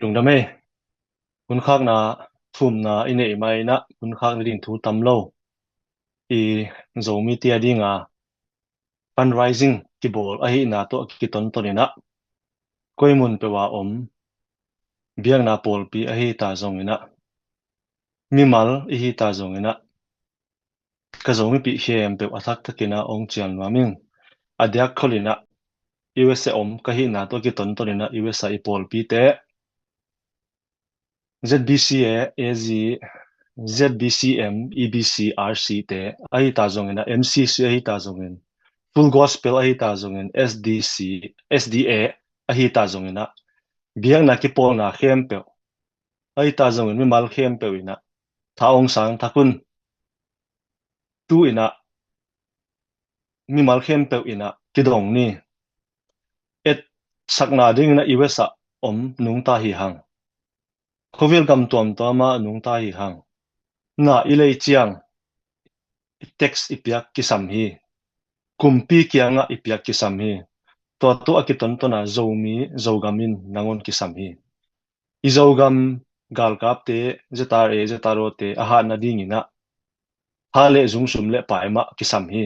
Lung đam mê hun khak na thum na ine mai na hun khak na ding thu tam lo i zomi tia dinga fundraising ki bol a hi na to ki ton ton ina koimun pe wa om biang na pol pi a hi ta zong ina mi mal i hi ta zong ina ka zomi pi hem pe athak takina ong chian wa ming adyak kholina USA om ka hi na to ki ton ton ina USA i pol pi te ZBCA AZ ZBCM EBC RC te a hi ta zong ina MCC a hi ta zong in Full Gospel a hi ta zong in SDC SDA a hi ta zong ina biang na ki pol na khem pe a hi ta zong in mi mal khem pe ina tha ong sang thakun tu ina mi mal khem pe ina ki dong ni et sakna ding na iwesa om nung ta hi hang khovel kam tom to ma nung ta hi hang nga ilei chiang text ipiak ki sam hi kumpi kianga ipiak ki sam hi to akiton to na zomi zogamin nangon ki sam hi izogam gal kap te zetaro te aha na ding ina ha le zung sum le pai ma ki sam hi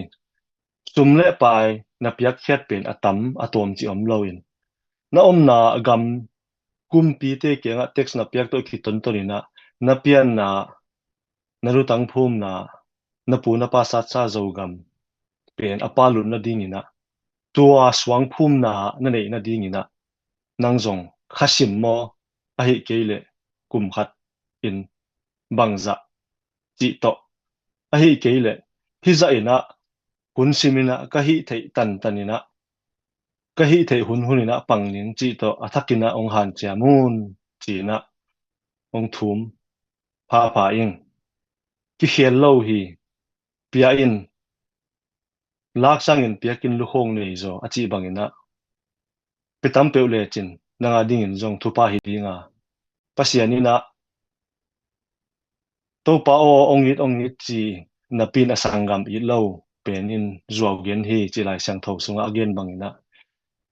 sum le pai na piak khet pen atam atom chi om loin na om na gam kumpi te kianga text na piak to ki ton ton ina na pian na narutang phum na na pu na pa sa cha zogam pen apalun na ding ina tua swang phum na nei na ding ina nangzong khasim mo a hi keile kum khat in bangza chi to a hi keile hi za ina hun simina ka hi thei tan tanina ka hi thei hun hunina pangling chi to athakina ong han chamun china ong thum pha ing ki khel lo hi pia in lak sangin piakin luhong nei zo achi bangina pitam peule chin nanga dingin zong thupa hi dinga pasianina to pa o ongit chi napin asangam I lo penin zuaw gen hi chi lai sang tho sunga again bangina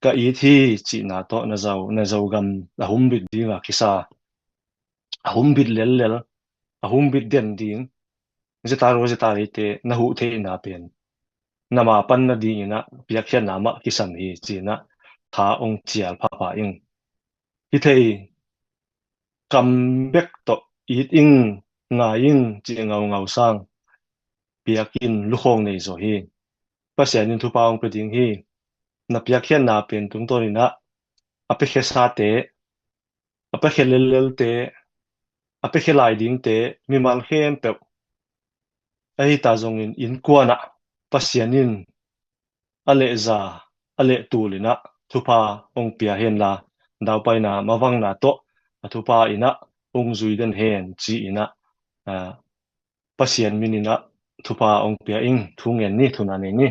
ka I thi chi na to na zau gam ahum bit dinga kisa ahum bit lel ahum bit den ding zetari te na hu the na pen nama pan na ding ina piakhya nama kisam hi china tha ong chial pha ing hi thei kam bek to it ing nga ing chi ngau sang piakin lukhong nei zo hi pasianin thu paung pe ding hi na piakhya na pen tung to ina ape khe sa te ape khe lel te ape khe lai ding te mi mal khem pe ai ta zong in kuana pasianin ale za ale tulina thupa ong pia hen la daw pai na mawang na to thupa ina ong zui den hen chi ina pasian minina thupa ong pia ing thungen ni thuna ne ni